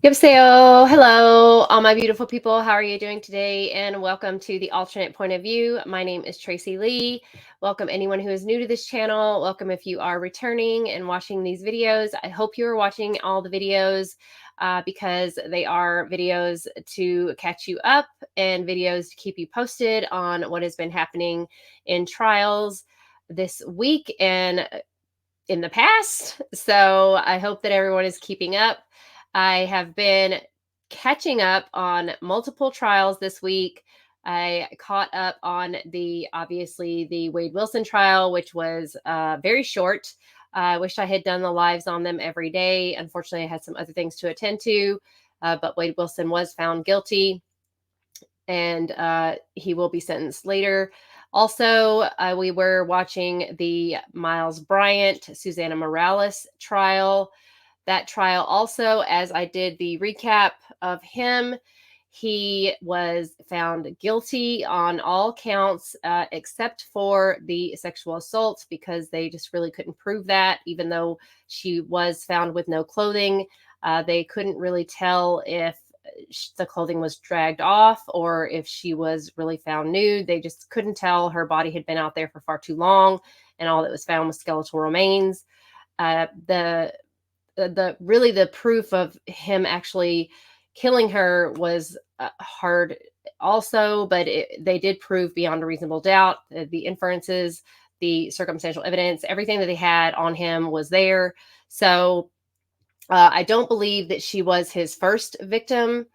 Yopseo, hello, all my beautiful people. How are you doing today? And welcome to the alternate point of view. My name is Tracy Lee. Welcome anyone who is new to this channel. Welcome if you are returning and watching these videos. I hope you are watching all the videos because they are videos to catch you up and videos to keep you posted on what has been happening in trials this week and in the past. So I hope that everyone is keeping up. I have been catching up on multiple trials this week. I caught up on obviously the Wade Wilson trial, which was very short. I wish I had done the lives on them every day. Unfortunately, I had some other things to attend to, but Wade Wilson was found guilty and he will be sentenced later. Also, we were watching the Miles Bryant, Susanna Morales trial. That trial also, as I did the recap of him, he was found guilty on all counts except for the sexual assault because they just really couldn't prove that, even though she was found with no clothing. They couldn't really tell if the clothing was dragged off or if she was really found nude. They just couldn't tell. Her body had been out there for far too long, and all that was found was skeletal remains. The proof of him actually killing her was hard also, but they did prove beyond a reasonable doubt the inferences, the circumstantial evidence, everything that they had on him was there. So I don't believe that she was his first victim.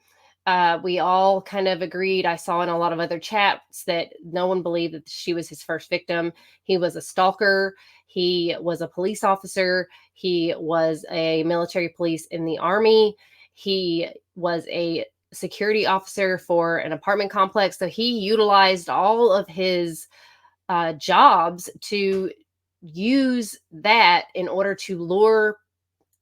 We all kind of agreed. I saw in a lot of other chats that no one believed that she was his first victim. He was a stalker. He was a police officer. He was a military police in the Army. He was a security officer for an apartment complex. So he utilized all of his jobs to use that in order to lure,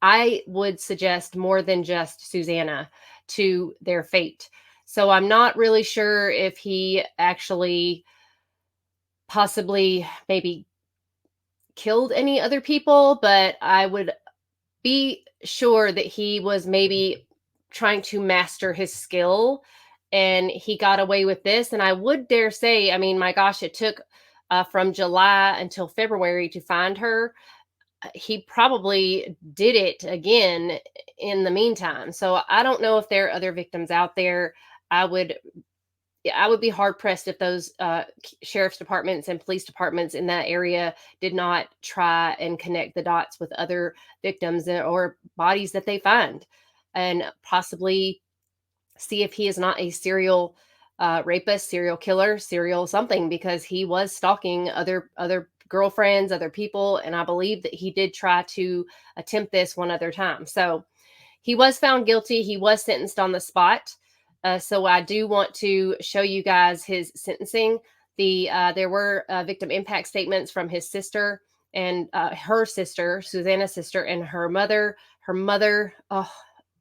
I would suggest, more than just Susanna to their fate. So I'm not really sure if he actually possibly maybe killed any other people, but I would be sure that he was maybe trying to master his skill and he got away with this. And I would dare say, I mean, my gosh, it took from July until February to find her. He probably did it again in the meantime. So I don't know if there are other victims out there. I would I would be hard pressed if those sheriff's departments and police departments in that area did not try and connect the dots with other victims or bodies that they find, and possibly see if he is not a serial rapist, serial killer, serial something, because he was stalking other girlfriends, other people, and I believe that he did try to attempt this one other time. So he was found guilty. He was sentenced on the spot. So I do want to show you guys his sentencing. There were victim impact statements from his sister and her sister, Susanna's sister, and her mother. Her mother, oh,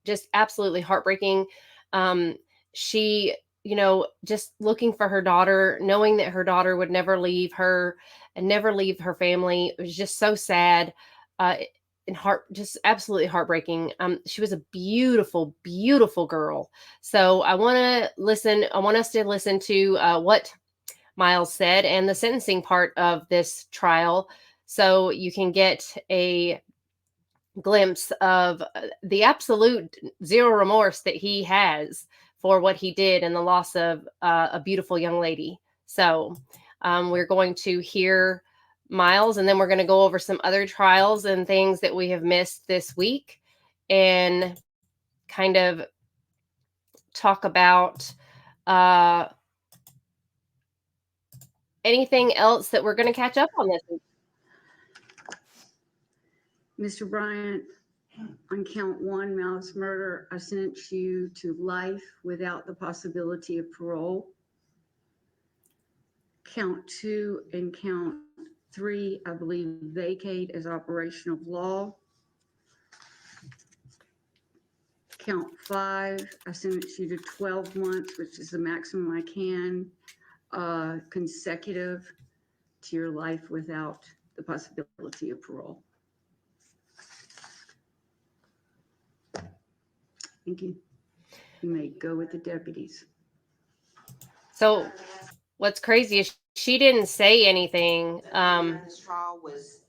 just absolutely heartbreaking. Um, she, just looking for her daughter, knowing that her daughter would never leave her and never leave her family. It was just so sad. Uh, and just absolutely heartbreaking. She was a beautiful, beautiful girl. So I want us to listen to what Miles said and the sentencing part of this trial, so you can get a glimpse of the absolute zero remorse that he has for what he did and the loss of a beautiful young lady. So we're going to hear Miles, and then we're going to go over some other trials and things that we have missed this week and kind of talk about uh, anything else that we're going to catch up on this week. Mr. Bryant, on count one, malice murder, I sentence you to life without the possibility of parole. Count two and count three, I believe, vacate as operation of law. Count five, I sentence you to 12 months, which is the maximum I can, consecutive to your life without the possibility of parole. Thank you. You may go with the deputies. So what's crazy is she didn't say anything. This trial was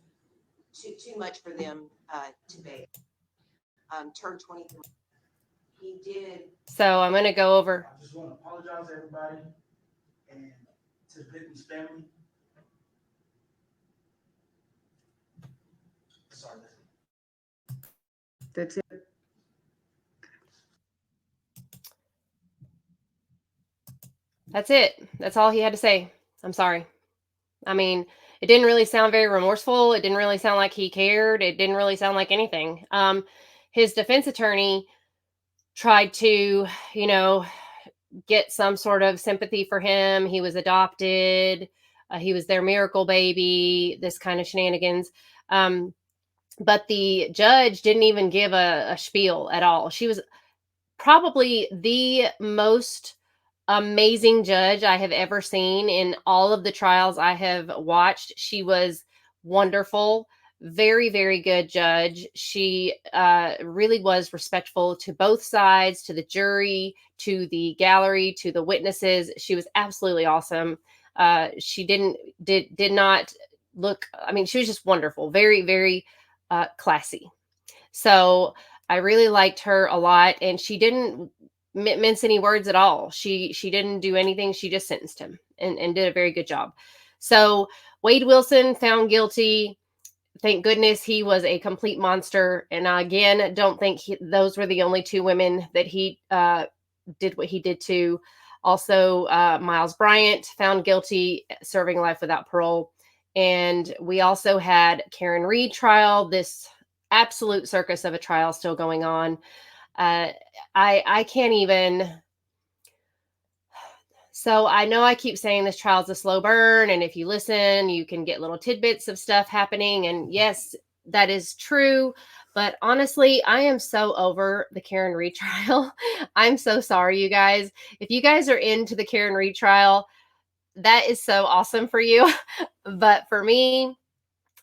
too much for them to bear. Turned 23. He did. So I'm going to go over. I just want to apologize to everybody and to the victim's family. Sorry. That's it. That's it. That's all he had to say. I'm sorry. I mean, it didn't really sound very remorseful. It didn't really sound like he cared. It didn't really sound like anything. His defense attorney tried to, you know, get some sort of sympathy for him. He was adopted. He was their miracle baby, this kind of shenanigans. But the judge didn't even give a spiel at all. She was probably the most amazing judge I have ever seen in all of the trials I have watched. She was wonderful, very, very good judge. She really was respectful to both sides, to the jury, to the gallery, to the witnesses. She was absolutely awesome. She did not look. I mean, she was just wonderful, very, very classy. So I really liked her a lot, and she didn't mince any words at all. She didn't do anything. She just sentenced him and did a very good job. So Wade Wilson found guilty. Thank goodness he was a complete monster. And I, again, don't think those were the only two women that he did what he did to. Also, Miles Bryant found guilty, serving life without parole. And we also had Karen Reed trial, this absolute circus of a trial still going on. I can't even. So I know I keep saying this trial's a slow burn, and if you listen, you can get little tidbits of stuff happening. And yes, that is true. But honestly, I am so over the Karen Reed trial. I'm so sorry, you guys. If you guys are into the Karen Reed trial, that is so awesome for you. But for me,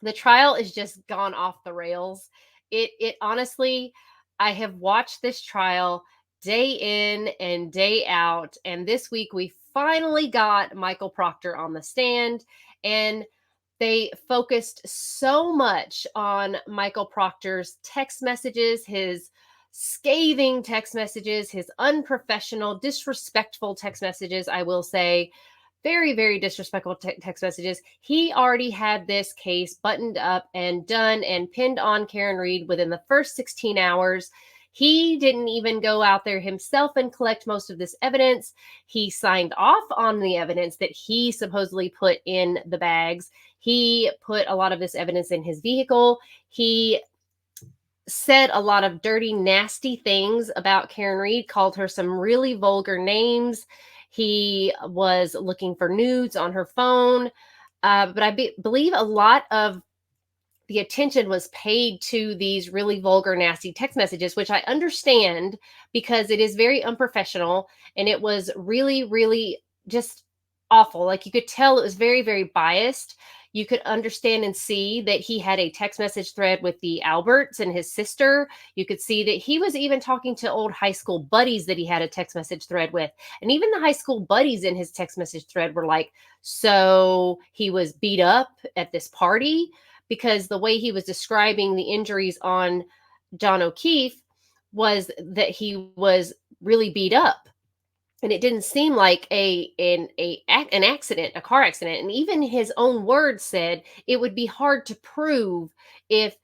the trial is just gone off the rails. It honestly, I have watched this trial day in and day out, and this week we finally got Michael Proctor on the stand, and they focused so much on Michael Proctor's text messages, his scathing text messages, his unprofessional, disrespectful text messages, I will say, very, very disrespectful text messages. He already had this case buttoned up and done and pinned on Karen Reed within the first 16 hours. He didn't even go out there himself and collect most of this evidence. He signed off on the evidence that he supposedly put in the bags. He put a lot of this evidence in his vehicle. He said a lot of dirty, nasty things about Karen Reed, called her some really vulgar names. He was looking for nudes on her phone. But I believe a lot of the attention was paid to these really vulgar, nasty text messages, which I understand because it is very unprofessional and it was really, really just awful. Like you could tell it was very, very biased. You could understand and see that he had a text message thread with the Alberts and his sister. You could see that he was even talking to old high school buddies that he had a text message thread with. And even the high school buddies in his text message thread were like, so he was beat up at this party, because the way he was describing the injuries on John O'Keefe was that he was really beat up. And it didn't seem like an accident, a car accident. And even his own words said it would be hard to prove if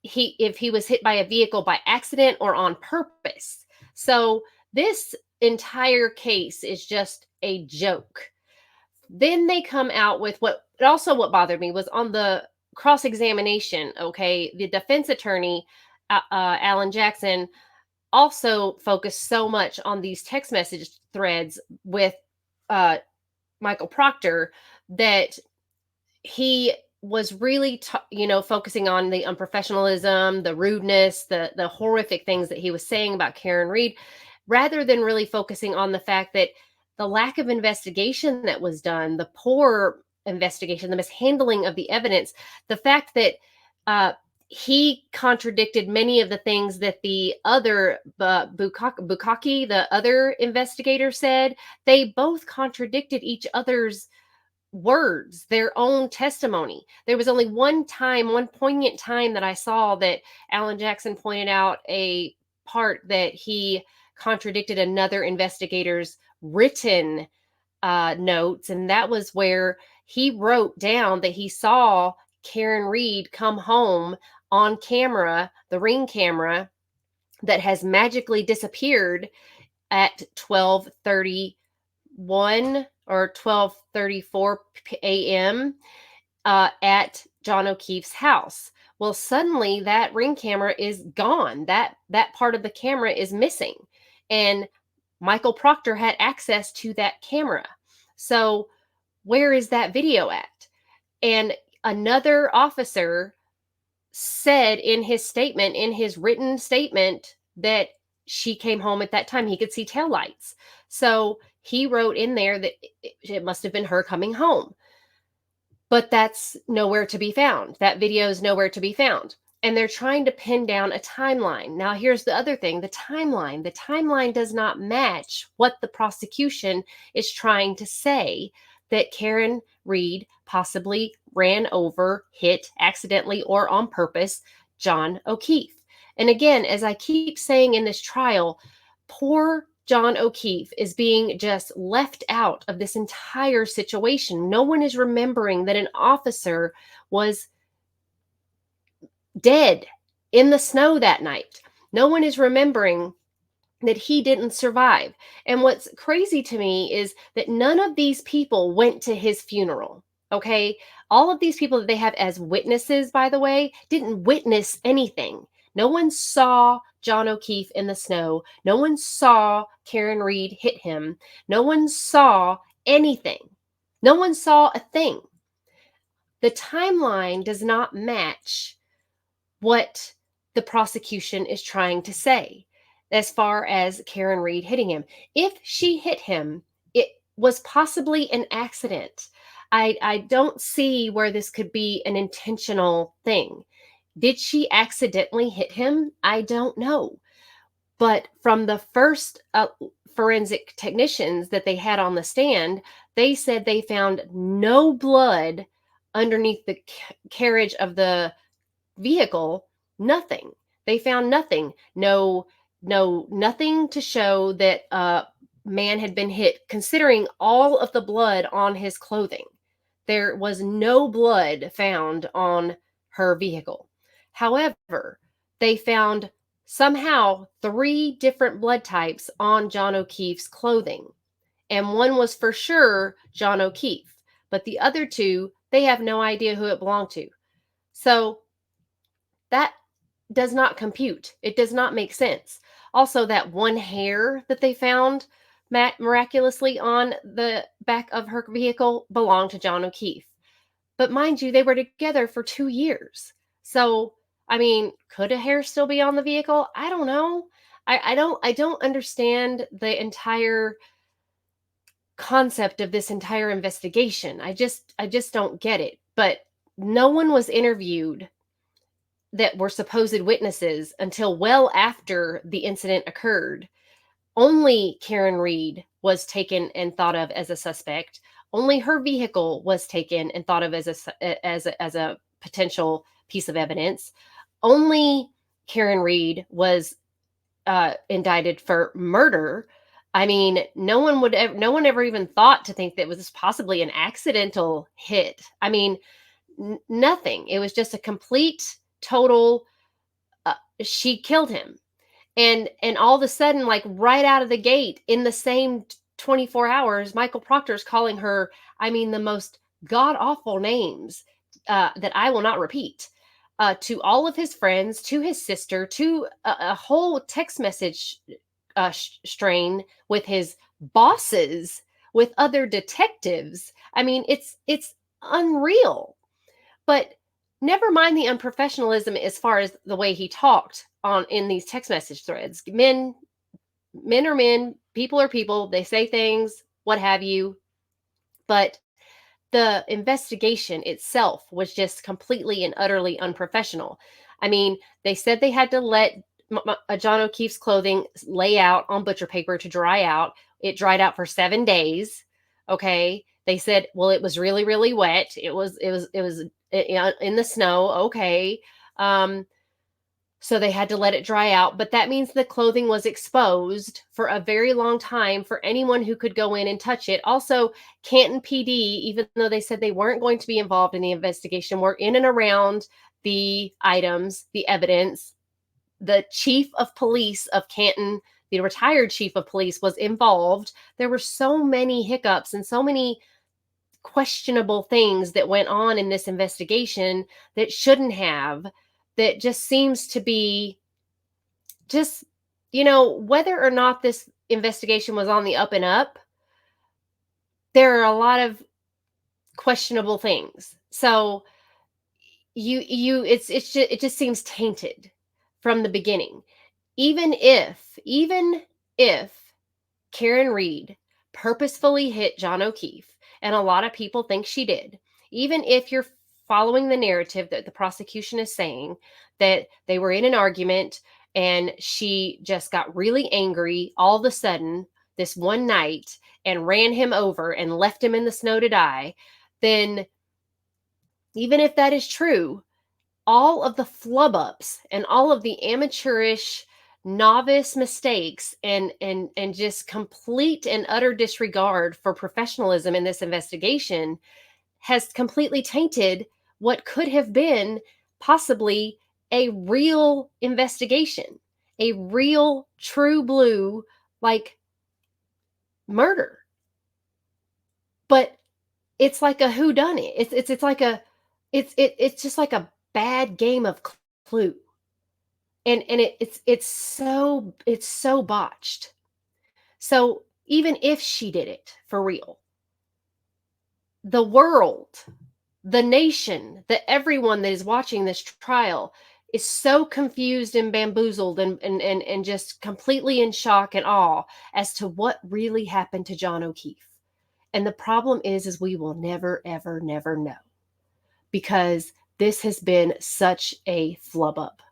he was hit by a vehicle by accident or on purpose. So this entire case is just a joke. Then they come out with what bothered me was on the cross-examination. Okay, the defense attorney, Alan Jackson, also focused so much on these text message threads with Michael Proctor that he was really focusing on the unprofessionalism, the rudeness, the horrific things that he was saying about Karen Reed, rather than really focusing on the fact that the lack of investigation that was done, the poor investigation, the mishandling of the evidence, the fact that he contradicted many of the things that the other Bukaki, the other investigator, said. They both contradicted each other's words, their own testimony. There was only one poignant time that I saw that Alan Jackson pointed out a part that he contradicted another investigator's written notes, and that was where he wrote down that he saw Karen Reed come home on camera, the Ring camera that has magically disappeared at 12:31 or 12:34 a.m. At John O'Keefe's house. Well, suddenly that Ring camera is gone. That part of the camera is missing, and Michael Proctor had access to that camera. So where is that video at? And another officer said in his statement, in his written statement, that she came home at that time. He could see taillights. So he wrote in there that it must have been her coming home. But that's nowhere to be found. That video is nowhere to be found. And they're trying to pin down a timeline. Now, here's the other thing, the timeline. The timeline does not match what the prosecution is trying to say, that Karen Reed possibly ran over, hit accidentally or on purpose John O'Keefe. And again, as I keep saying in this trial, poor John O'Keefe is being just left out of this entire situation. No one is remembering that an officer was dead in the snow that night. No one is remembering that he didn't survive. And what's crazy to me is that none of these people went to his funeral. Okay. All of these people that they have as witnesses, by the way, didn't witness anything. No one saw John O'Keefe in the snow. No one saw Karen Reed hit him. No one saw anything. No one saw a thing. The timeline does not match what the prosecution is trying to say as far as Karen Reed hitting him. If she hit him, it was possibly an accident. I don't see where this could be an intentional thing. Did she accidentally hit him? I don't know. But from the first forensic technicians that they had on the stand, they said they found no blood underneath the carriage of the vehicle. Nothing. They found nothing. Nothing to show that a man had been hit, considering all of the blood on his clothing. There was no blood found on her vehicle. However, they found somehow 3 different blood types on John O'Keefe's clothing. And one was for sure John O'Keefe, but the other 2, they have no idea who it belonged to. So that does not compute. It does not make sense. Also, that one hair that they found miraculously on the back of her vehicle belonged to John O'Keefe. But mind you, they were together for 2 years. So, I mean, could a hair still be on the vehicle? I don't know. I don't understand the entire concept of this entire investigation. I just don't get it. But no one was interviewed that were supposed witnesses until well after the incident occurred. Only Karen Reed was taken and thought of as a suspect. Only her vehicle was taken and thought of as a potential piece of evidence. Only Karen Reed was indicted for murder. I mean, no one ever even thought to think that it was possibly an accidental hit. I mean, nothing. It was just a complete, total, she killed him. And all of a sudden, like right out of the gate, in the same 24 hours, Michael Proctor is calling her, I mean, the most god-awful names that I will not repeat, to all of his friends, to his sister, to a whole text message strain with his bosses, with other detectives. I mean, it's unreal. But never mind the unprofessionalism as far as the way he talked in these text message threads. Men are men, people are people, they say things, what have you. But the investigation itself was just completely and utterly unprofessional. I mean, they said they had to let John O'Keefe's clothing lay out on butcher paper to dry out. It dried out for 7 days. Okay. They said, well, it was really, really wet. It was in the snow. Okay. So they had to let it dry out, but that means the clothing was exposed for a very long time for anyone who could go in and touch it. Also, Canton PD, even though they said they weren't going to be involved in the investigation, were in and around the items, the evidence. The chief of police of Canton, the retired chief of police, was involved. There were so many hiccups and so many questionable things that went on in this investigation that shouldn't have, that just seems to be just, whether or not this investigation was on the up and up, there are a lot of questionable things. So it just seems tainted from the beginning. Even if Karen Reed purposefully hit John O'Keefe, and a lot of people think she did, even if you're following the narrative that the prosecution is saying, that they were in an argument and she just got really angry all of a sudden this one night and ran him over and left him in the snow to die, then even if that is true, all of the flub ups and all of the amateurish novice mistakes and just complete and utter disregard for professionalism in this investigation has completely tainted what could have been possibly a real investigation, a real true blue like murder. But it's like a whodunit. It's like it's just like a bad game of Clue. And it's so botched. So even if she did it for real, the world, the nation, everyone that is watching this trial is so confused and bamboozled and just completely in shock and awe as to what really happened to John O'Keefe. And the problem is we will never, ever, never know, because this has been such a flub up.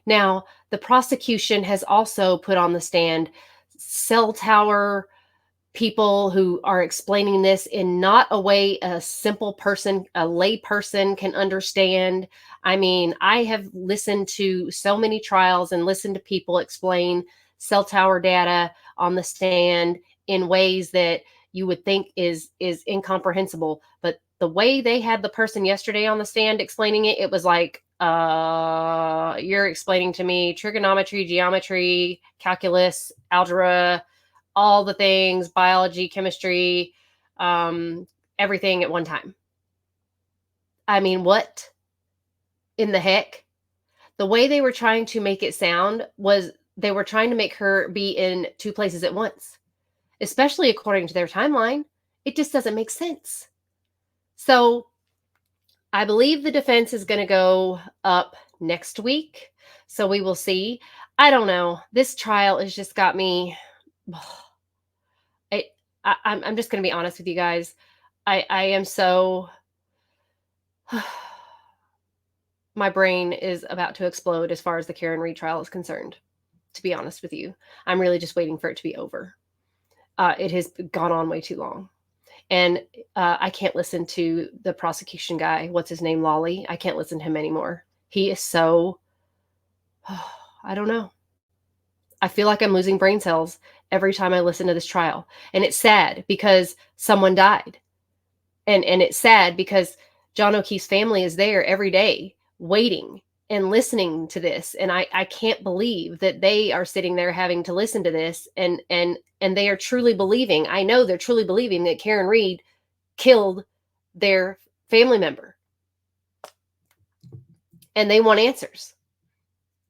Now, the prosecution has also put on the stand cell tower people who are explaining this in not a way a simple person, a lay person can understand. I mean, I have listened to so many trials and listened to people explain cell tower data on the stand in ways that you would think is incomprehensible. But the way they had the person yesterday on the stand explaining it, it was like, you're explaining to me trigonometry, geometry, calculus, algebra, all the things, biology, chemistry, everything at one time. I mean, what in the heck? The way they were trying to make it sound was they were trying to make her be in two places at once, especially according to their timeline. It just doesn't make sense. So I believe the defense is going to go up next week. So we will see. I don't know. This trial has just got me. I'm just going to be honest with you guys. I am so. My brain is about to explode as far as the Karen Reed trial is concerned, to be honest with you. I'm really just waiting for it to be over. It has gone on way too long. And I can't listen to the prosecution guy. What's his name? Lawley. I can't listen to him anymore. He is so, I don't know. I feel like I'm losing brain cells every time I listen to this trial. And it's sad because someone died. And it's sad because John O'Keefe's family is there every day waiting and listening to this. And I can't believe that they are sitting there having to listen to this and they are truly believing, I know they're truly believing that Karen Reed killed their family member. And they want answers.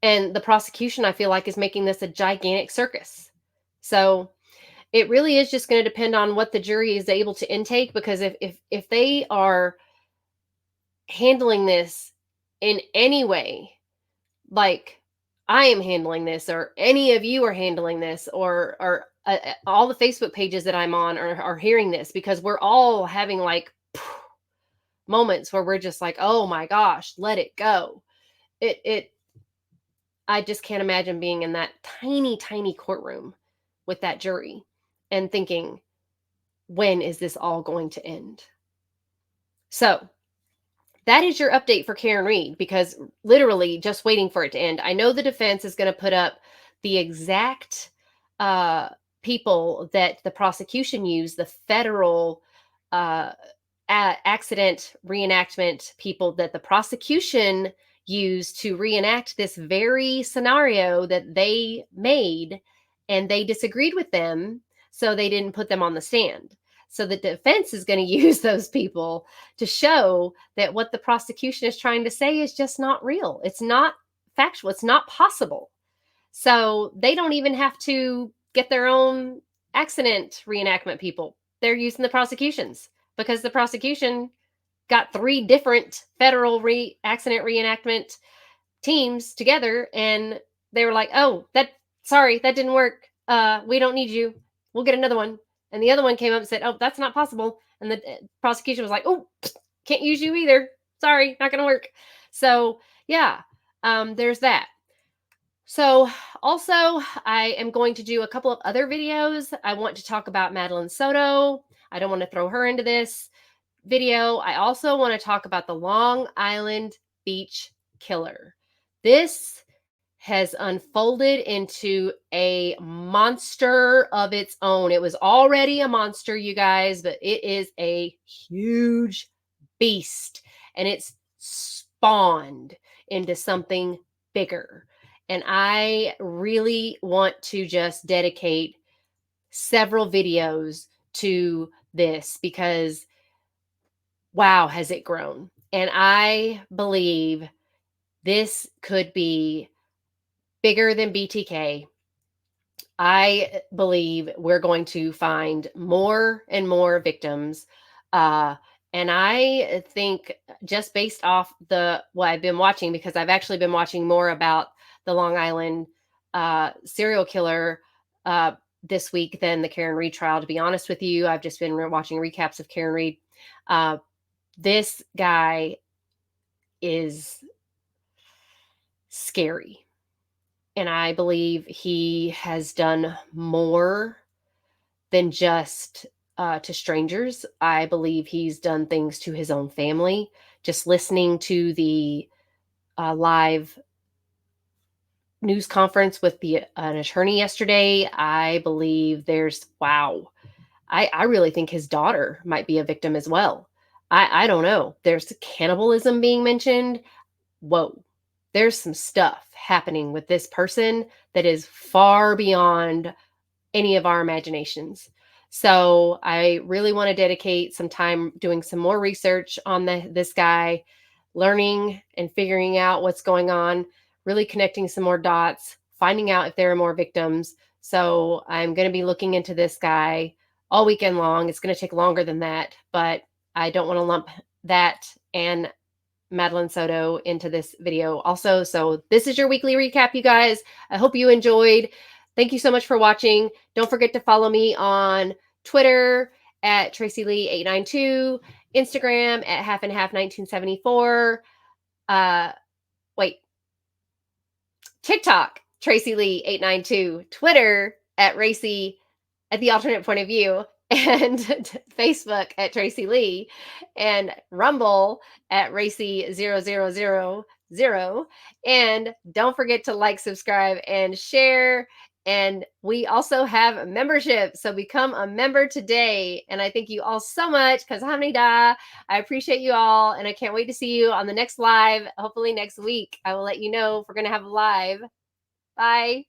And the prosecution, I feel like, is making this a gigantic circus. So it really is just going to depend on what the jury is able to intake, because if they are handling this in any way like I am handling this, or any of you are handling this, or all the Facebook pages that I'm on are hearing this, because we're all having like moments where we're just like, oh my gosh, let it go. it I just can't imagine being in that tiny, tiny courtroom with that jury and thinking, when is this all going to end? So that is your update for Karen Read, because literally just waiting for it to end. I know the defense is going to put up the exact people that the prosecution used, the federal uh, accident reenactment people that the prosecution used to reenact this very scenario that they made, and they disagreed with them, so they didn't put them on the stand. So the defense is going to use those people to show that what the prosecution is trying to say is just not real. It's not factual. It's not possible. So they don't even have to get their own accident reenactment people. They're using the prosecutions, because the prosecution got 3 different federal accident reenactment teams together, and they were like, "Oh, sorry, that didn't work. We don't need you. We'll get another one." And the other one came up and said, "Oh, that's not possible." And the prosecution was like, "Oh, can't use you either. Sorry, not going to work." So, yeah, there's that. So, also, I am going to do a couple of other videos. I want to talk about Madeline Soto. I don't want to throw her into this video. I also want to talk about the Long Island Beach killer. This has unfolded into a monster of its own. It was already a monster, you guys, but it is a huge beast, and it's spawned into something bigger. And I really want to just dedicate several videos to this, because wow, has it grown. And I believe this could be bigger than BTK. I believe we're going to find more and more victims. And I think, just based off what I've been watching, because I've actually been watching more about the Long Island serial killer this week than the Karen Read trial, to be honest with you. I've just been watching recaps of Karen Read. This guy is scary. And I believe he has done more than just to strangers. I believe he's done things to his own family. Just listening to the live news conference with an attorney yesterday, I believe wow. I really think his daughter might be a victim as well. I don't know. There's cannibalism being mentioned. Whoa. There's some stuff happening with this person that is far beyond any of our imaginations. So I really want to dedicate some time doing some more research on this guy, learning and figuring out what's going on, really connecting some more dots, finding out if there are more victims. So I'm going to be looking into this guy all weekend long. It's going to take longer than that, but I don't want to lump that and Madeline Soto into this video also. So this is your weekly recap, you guys. I hope you enjoyed. Thank you so much for watching. Don't forget to follow me on Twitter at Tracy Lee 892, Instagram at half and half 1974. TikTok, Tracy Lee 892, Twitter at Racy at the alternate point of view, and Facebook at Tracy Lee, and Rumble at Racy0000. And don't forget to like, subscribe, and share. And we also have membership. So become a member today. And I thank you all so much, because Hamnida, I appreciate you all. And I can't wait to see you on the next live, hopefully next week. I will let you know if we're going to have a live. Bye.